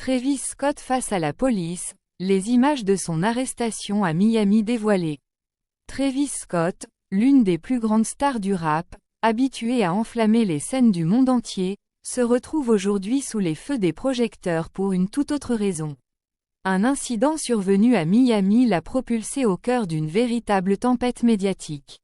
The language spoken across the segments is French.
Travis Scott face à la police, les images de son arrestation à Miami dévoilées. Travis Scott, l'une des plus grandes stars du rap, habituée à enflammer les scènes du monde entier, se retrouve aujourd'hui sous les feux des projecteurs pour une toute autre raison. Un incident survenu à Miami l'a propulsé au cœur d'une véritable tempête médiatique.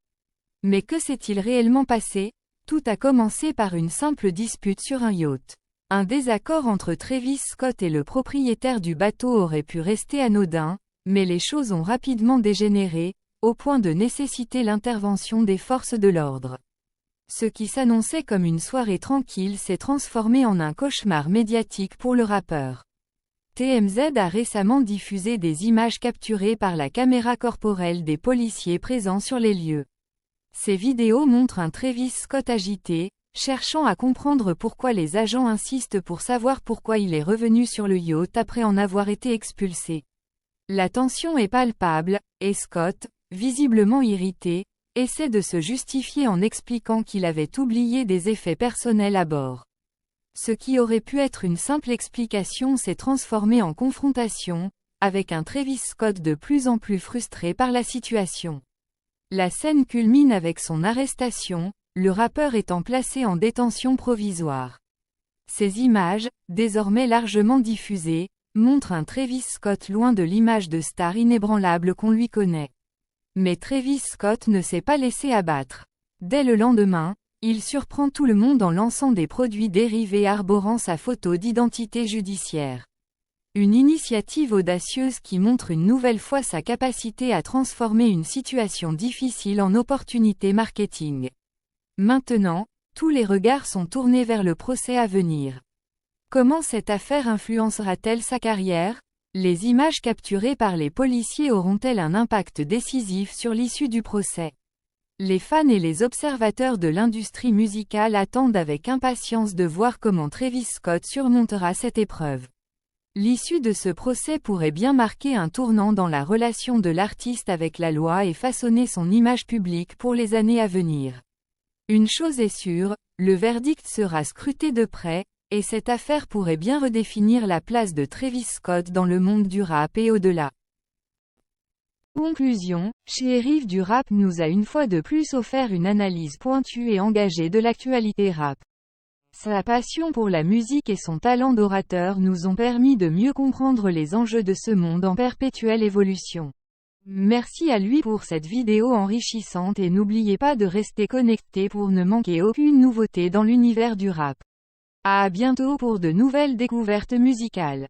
Mais que s'est-il réellement passé? Tout a commencé par une simple dispute sur un yacht. Un désaccord entre Travis Scott et le propriétaire du bateau aurait pu rester anodin, mais les choses ont rapidement dégénéré, au point de nécessiter l'intervention des forces de l'ordre. Ce qui s'annonçait comme une soirée tranquille s'est transformé en un cauchemar médiatique pour le rappeur. TMZ a récemment diffusé des images capturées par la caméra corporelle des policiers présents sur les lieux. Ces vidéos montrent un Travis Scott agité, cherchant à comprendre pourquoi les agents insistent pour savoir pourquoi il est revenu sur le yacht après en avoir été expulsé. La tension est palpable, et Scott, visiblement irrité, essaie de se justifier en expliquant qu'il avait oublié des effets personnels à bord. Ce qui aurait pu être une simple explication s'est transformé en confrontation, avec un Travis Scott de plus en plus frustré par la situation. La scène culmine avec son arrestation, le rappeur étant placé en détention provisoire. Ces images, désormais largement diffusées, montrent un Travis Scott loin de l'image de star inébranlable qu'on lui connaît. Mais Travis Scott ne s'est pas laissé abattre. Dès le lendemain, il surprend tout le monde en lançant des produits dérivés arborant sa photo d'identité judiciaire. Une initiative audacieuse qui montre une nouvelle fois sa capacité à transformer une situation difficile en opportunité marketing. Maintenant, tous les regards sont tournés vers le procès à venir. Comment cette affaire influencera-t-elle sa carrière? Les images capturées par les policiers auront-elles un impact décisif sur l'issue du procès? Les fans et les observateurs de l'industrie musicale attendent avec impatience de voir comment Travis Scott surmontera cette épreuve. L'issue de ce procès pourrait bien marquer un tournant dans la relation de l'artiste avec la loi et façonner son image publique pour les années à venir. Une chose est sûre, le verdict sera scruté de près, et cette affaire pourrait bien redéfinir la place de Travis Scott dans le monde du rap et au-delà. Conclusion, Shérif du rap nous a une fois de plus offert une analyse pointue et engagée de l'actualité rap. Sa passion pour la musique et son talent d'orateur nous ont permis de mieux comprendre les enjeux de ce monde en perpétuelle évolution. Merci à lui pour cette vidéo enrichissante et n'oubliez pas de rester connecté pour ne manquer aucune nouveauté dans l'univers du rap. À bientôt pour de nouvelles découvertes musicales.